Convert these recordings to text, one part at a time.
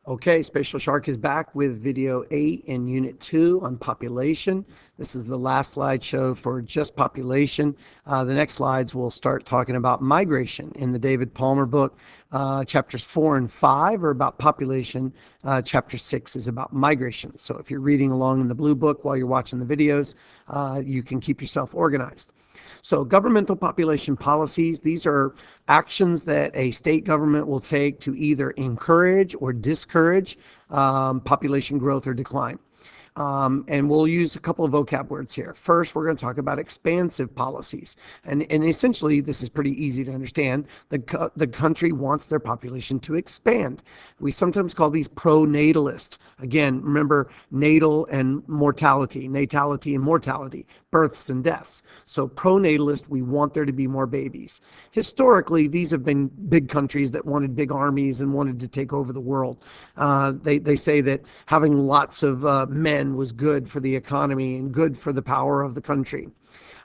Okay, Spatial Shark is back with video 8 in Unit 2 on population. This is the last slideshow for just population. The next slides will start talking about migration in the David Palmer book. Chapters 4 and 5 are about population. Chapter 6 is about migration. So if you're reading along in the blue book while you're watching the videos, you can keep yourself organized. So governmental population policies, these are actions that a state government will take to either encourage or discourage population growth or decline. And we'll use a couple of vocab words here. First, we're going to talk about expansive policies. And essentially, this is pretty easy to understand. The country wants their population to expand. We sometimes call these pro-natalist. Again, remember natal and mortality, natality and mortality, births and deaths. So pro-natalist, we want there to be more babies. Historically, these have been big countries that wanted big armies and wanted to take over the world. They say that having lots of men was good for the economy and good for the power of the country.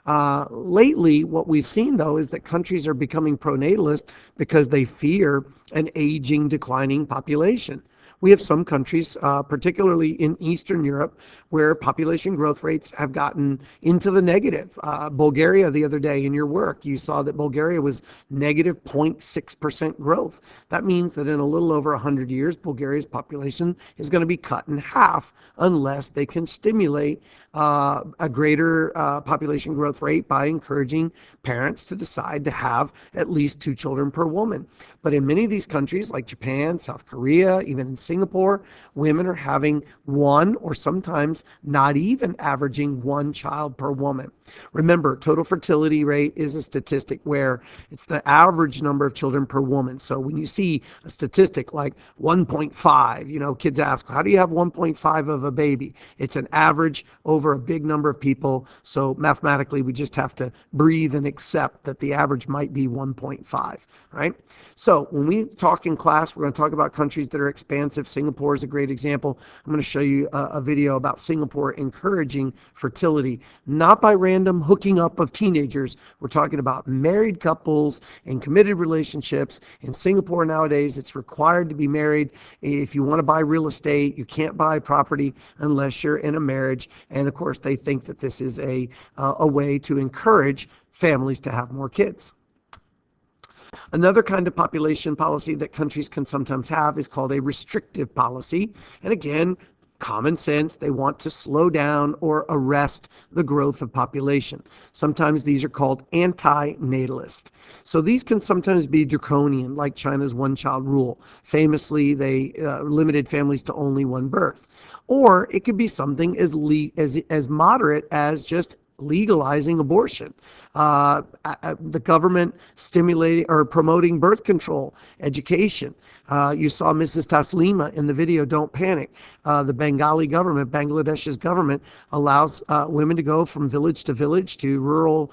Lately, what we've seen, though, is that countries are becoming pro-natalist because they fear an aging, declining population. We have some countries, particularly in Eastern Europe, where population growth rates have gotten into the negative. Bulgaria, the other day in your work, you saw that Bulgaria was negative 0.6% growth. That means that in a little over 100 years, Bulgaria's population is going to be cut in half unless they can stimulate a greater population growth rate by encouraging parents to decide to have at least 2 children per woman. But in many of these countries, like Japan, South Korea, even in Singapore, women are having 1 or sometimes not even averaging 1 child per woman. Remember, total fertility rate is a statistic where it's the average number of children per woman. So when you see a statistic like 1.5, kids ask, how do you have 1.5 of a baby? It's an average over a big number of people. So mathematically, we just have to breathe and accept that the average might be 1.5, right? So when we talk in class, we're going to talk about countries that are expansive. Singapore is a great example. I'm going to show you a video about Singapore encouraging fertility, not by random hooking up of teenagers. We're talking about married couples and committed relationships. In Singapore nowadays, it's required to be married. If you want to buy real estate, you can't buy property unless you're in a marriage. And of course, they think that this is a way to encourage families to have more kids. Another kind of population policy that countries can sometimes have is called a restrictive policy. And again, common sense, they want to slow down or arrest the growth of population. Sometimes these are called anti-natalist. So these can sometimes be draconian, like China's one-child rule. Famously, they limited families to only 1 birth. Or it could be something as moderate as just legalizing abortion, the government stimulating or promoting birth control, education. You saw Mrs. Taslima in the video, Don't Panic. The Bengali government, Bangladesh's government, allows women to go from village to village to rural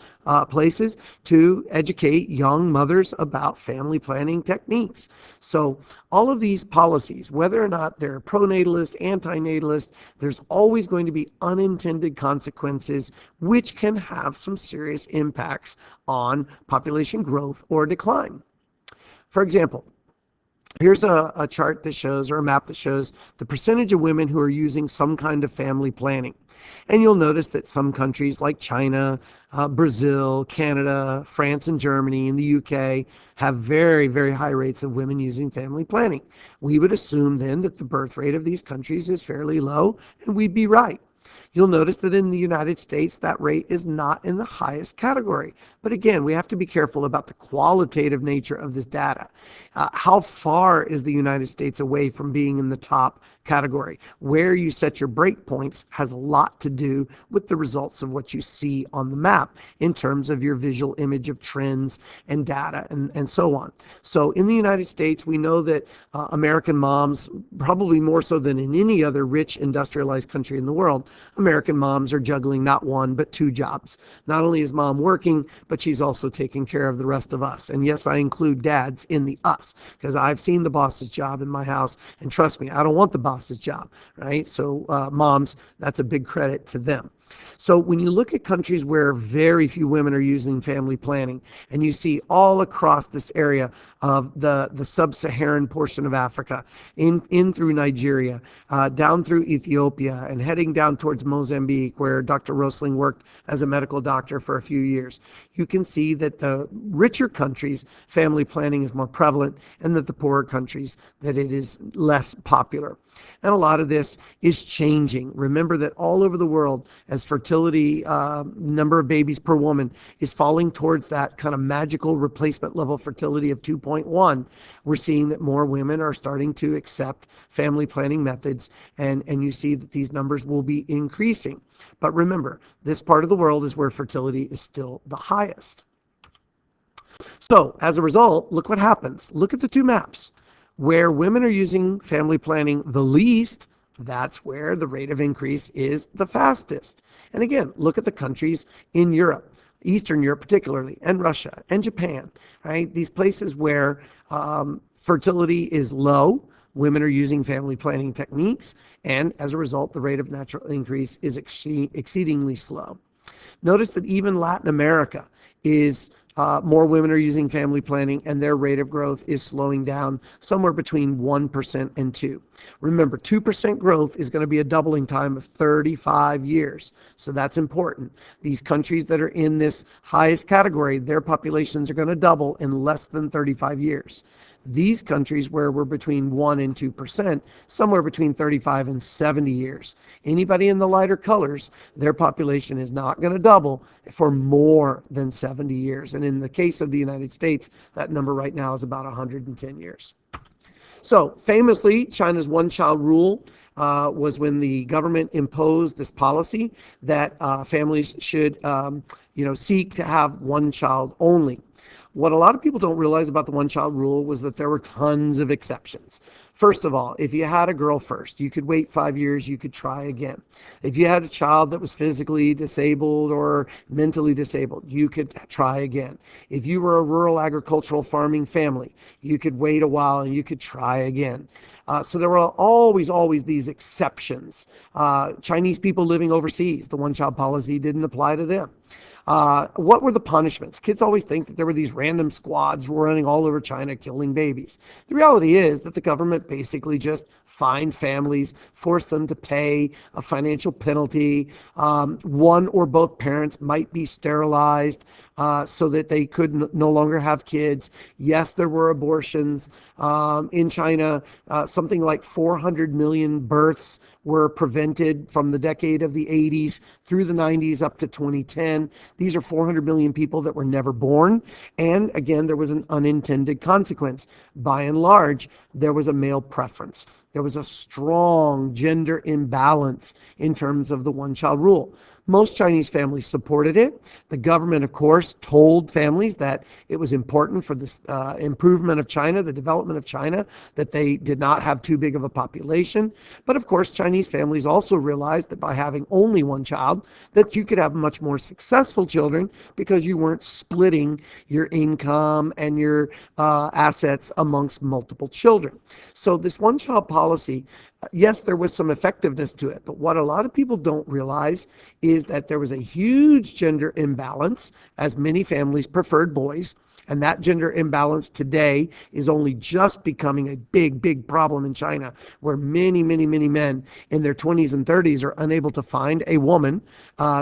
places to educate young mothers about family planning techniques. So all of these policies, whether or not they're pro-natalist, anti-natalist, there's always going to be unintended consequences which can have some serious impacts on population growth or decline. For example, here's a chart that shows, or a map that shows, the percentage of women who are using some kind of family planning. And you'll notice that some countries like China, Brazil, Canada, France, and Germany, and the UK have very, very high rates of women using family planning. We would assume then that the birth rate of these countries is fairly low, and we'd be right. You'll notice that in the United States, that rate is not in the highest category. But again, we have to be careful about the qualitative nature of this data. How far is the United States away from being in the top category? Where you set your breakpoints has a lot to do with the results of what you see on the map in terms of your visual image of trends and data and so on. So in the United States, we know that American moms, probably more so than in any other rich industrialized country in the world, American moms are juggling not 1, but 2 jobs. Not only is mom working, but she's also taking care of the rest of us. And yes, I include dads in the us, because I've seen the boss's job in my house, and trust me, I don't want the boss's job, right? So moms, that's a big credit to them. So when you look at countries where very few women are using family planning, and you see all across this area of the sub-Saharan portion of Africa, in through Nigeria, down through Ethiopia, and heading down towards Mozambique, where Dr. Rosling worked as a medical doctor for a few years, you can see that the richer countries, family planning is more prevalent, and that the poorer countries, that it is less popular. And a lot of this is changing. Remember that all over the world, as fertility, number of babies per woman is falling towards that kind of magical replacement level fertility of 2.1, we're seeing that more women are starting to accept family planning methods, and you see that these numbers will be increasing. But remember, this part of the world is where fertility is still the highest. So as a result, look what happens. Look at the two maps. Where women are using family planning the least, that's where the rate of increase is the fastest. And again, look at the countries in Europe, Eastern Europe particularly, and Russia, and Japan, right? These places where fertility is low, women are using family planning techniques, and as a result, the rate of natural increase is exceedingly slow. Notice that even Latin America is more women are using family planning, and their rate of growth is slowing down somewhere between 1% and 2%. Remember, 2% growth is going to be a doubling time of 35 years. So that's important. These countries that are in this highest category, their populations are going to double in less than 35 years. These countries where we're between 1 and 2%, somewhere between 35 and 70 years. Anybody in the lighter colors, their population is not going to double for more than 70 years. And in the case of the United States, that number right now is about 110 years. So famously, China's one-child rule was when the government imposed this policy that families should seek to have one child only. What a lot of people don't realize about the one-child rule was that there were tons of exceptions. First of all, if you had a girl first, you could wait 5 years, you could try again. If you had a child that was physically disabled or mentally disabled, you could try again. If you were a rural agricultural farming family, you could wait a while and you could try again. So there were always these exceptions. Chinese people living overseas, the one-child policy didn't apply to them. What were the punishments? Kids always think that there were these random squads running all over China killing babies. The reality is that the government basically just fined families, forced them to pay a financial penalty. One or both parents might be sterilized so that they could no longer have kids. Yes, there were abortions. In China, something like 400 million births were prevented from the decade of the 80s through the 90s up to 2010. These are 400 million people that were never born. And again, there was an unintended consequence. By and large, there was a male preference. There was a strong gender imbalance in terms of the one-child rule. Most Chinese families supported it. The government, of course, told families that it was important for the improvement of China, the development of China, that they did not have too big of a population. But of course, Chinese families also realized that by having only one child, that you could have much more successful children because you weren't splitting your income and your assets amongst multiple children. So this one-child policy, yes, there was some effectiveness to it, but what a lot of people don't realize is that there was a huge gender imbalance, as many families preferred boys, and that gender imbalance today is only just becoming a big problem in China, where many men in their 20s and 30s are unable to find a woman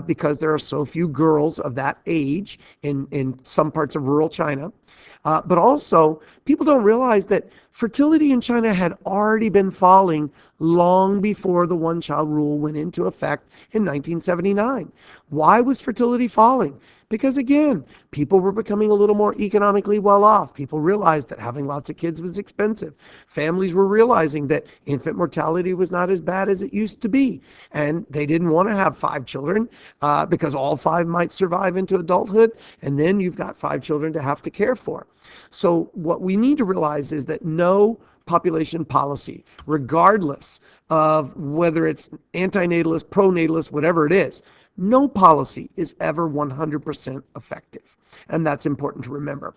because there are so few girls of that age in some parts of rural China. But also, people don't realize that fertility in China had already been falling long before the one-child rule went into effect in 1979. Why was fertility falling? Because again, people were becoming a little more economically well off. People realized that having lots of kids was expensive. Families were realizing that infant mortality was not as bad as it used to be. And they didn't want to have 5 children because all 5 might survive into adulthood. And then you've got 5 children to have to care for. So what we need to realize is that no population policy, regardless of whether it's antinatalist, pronatalist, whatever it is, no policy is ever 100% effective. And that's important to remember.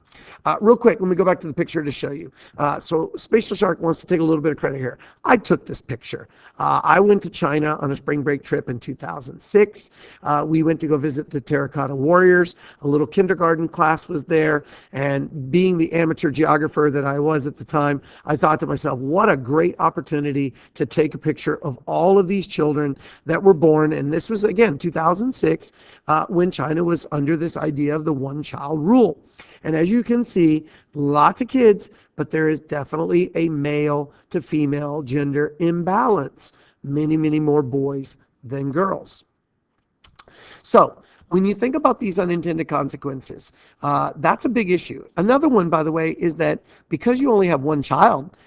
Real quick, let me go back to the picture to show you. So Spatial Shark wants to take a little bit of credit here. I took this picture. I went to China on a spring break trip in 2006. We went to go visit the Terracotta Warriors. A little kindergarten class was there. And being the amateur geographer that I was at the time, I thought to myself, what a great opportunity to take a picture of all of these children that were born. And this was, again, 2006, when China was under this idea of the one-child rule. And as you can see, lots of kids, but there is definitely a male to female gender imbalance. Many, many more boys than girls. So when you think about these unintended consequences, that's a big issue. Another one, by the way, is that because you only have one child,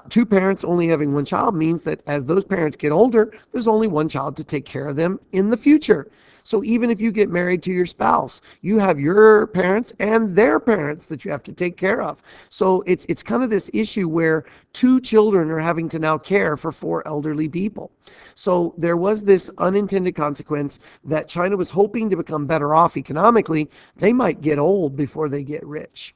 two parents only having one child means that as those parents get older, there's only one child to take care of them in the future. So even if you get married to your spouse, you have your parents and their parents that you have to take care of. So it's kind of this issue where two children are having to now care for four elderly people. So there was this unintended consequence that China was hoping to become better off economically. They might get old before they get rich.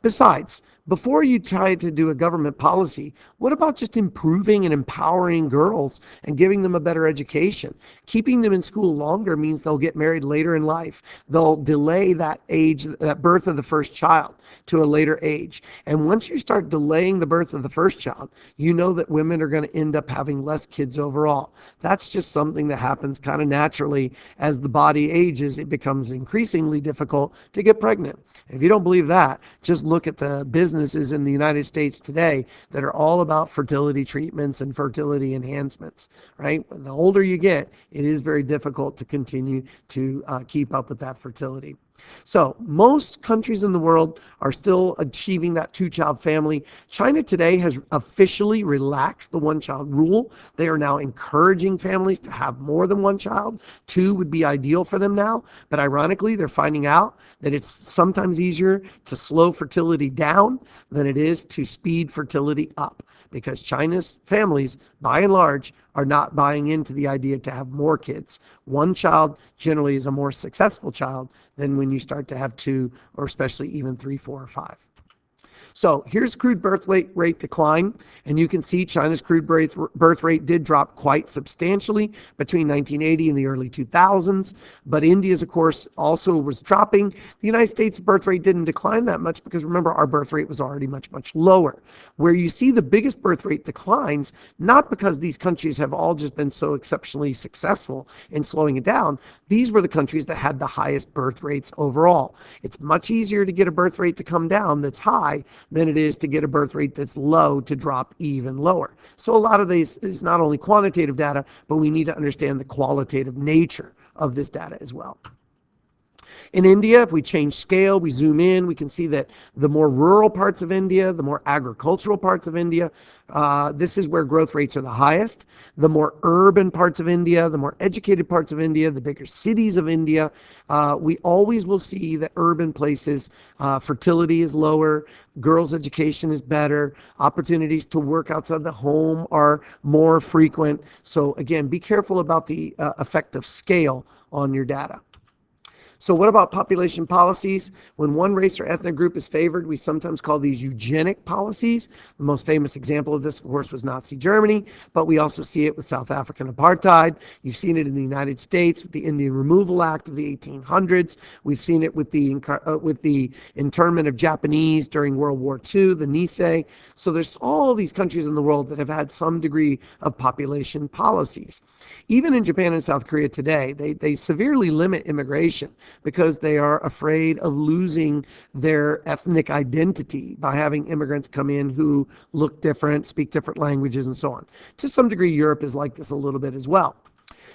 Besides, before you try to do a government policy, what about just improving and empowering girls and giving them a better education? Keeping them in school longer means they'll get married later in life. They'll delay that age, that birth of the first child to a later age. And once you start delaying the birth of the first child, you know that women are going to end up having less kids overall. That's just something that happens kind of naturally. As the body ages, it becomes increasingly difficult to get pregnant. If you don't believe that, just look at the businesses in the United States today that are all about fertility treatments and fertility enhancements, right? The older you get, it is very difficult to continue to keep up with that fertility. So most countries in the world are still achieving that two-child family. China today has officially relaxed the one-child rule. They are now encouraging families to have more than one child. Two would be ideal for them now. But ironically, they're finding out that it's sometimes easier to slow fertility down than it is to speed fertility up, because China's families, by and large, are not buying into the idea to have more kids. One child generally is a more successful child than when you start to have two, or especially even three, four, or five. So here's crude birth rate decline, and you can see China's crude birth rate did drop quite substantially between 1980 and the early 2000s, but India's, of course, also was dropping. The United States birth rate didn't decline that much because, remember, our birth rate was already much, much lower. Where you see the biggest birth rate declines, not because these countries have all just been so exceptionally successful in slowing it down. These were the countries that had the highest birth rates overall. It's much easier to get a birth rate to come down that's high than it is to get a birth rate that's low to drop even lower. So a lot of these is not only quantitative data, but we need to understand the qualitative nature of this data as well. In India, if we change scale, we zoom in, we can see that the more rural parts of India, the more agricultural parts of India, this is where growth rates are the highest. The more urban parts of India, the more educated parts of India, the bigger cities of India, we always will see that urban places, fertility is lower, girls' education is better, opportunities to work outside the home are more frequent. So again, be careful about the effect of scale on your data. So what about population policies? When one race or ethnic group is favored, we sometimes call these eugenic policies. The most famous example of this, of course, was Nazi Germany, but we also see it with South African apartheid. You've seen it in the United States with the Indian Removal Act of the 1800s. We've seen it with the internment of Japanese during World War II, the Nisei. So there's all these countries in the world that have had some degree of population policies. Even in Japan and South Korea today, they severely limit immigration because they are afraid of losing their ethnic identity by having immigrants come in who look different, speak different languages, and so on. To some degree, Europe is like this a little bit as well.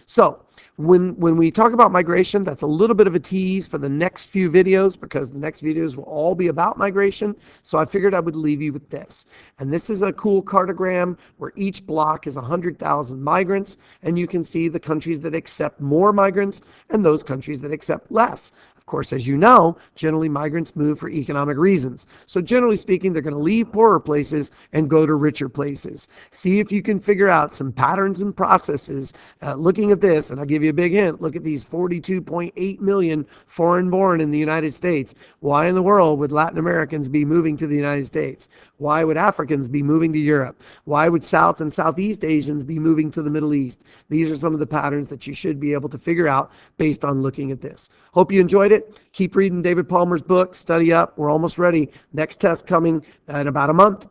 So when we talk about migration, that's a little bit of a tease for the next few videos, because the next videos will all be about migration. So I figured I would leave you with this. And this is a cool cartogram where each block is 100,000 migrants, and you can see the countries that accept more migrants and those countries that accept less. Of course, as you know, generally migrants move for economic reasons. So generally speaking, they're going to leave poorer places and go to richer places. See if you can figure out some patterns and processes looking at this, and I'll give you a big hint. Look at these 42.8 million foreign born in the United States. Why in the world would Latin Americans be moving to the United States? Why would Africans be moving to Europe? Why would South and Southeast Asians be moving to the Middle East? These are some of the patterns that you should be able to figure out based on looking at this. Hope you enjoyed it. Keep reading David Palmer's book. Study up. We're almost ready. Next test coming in about a month.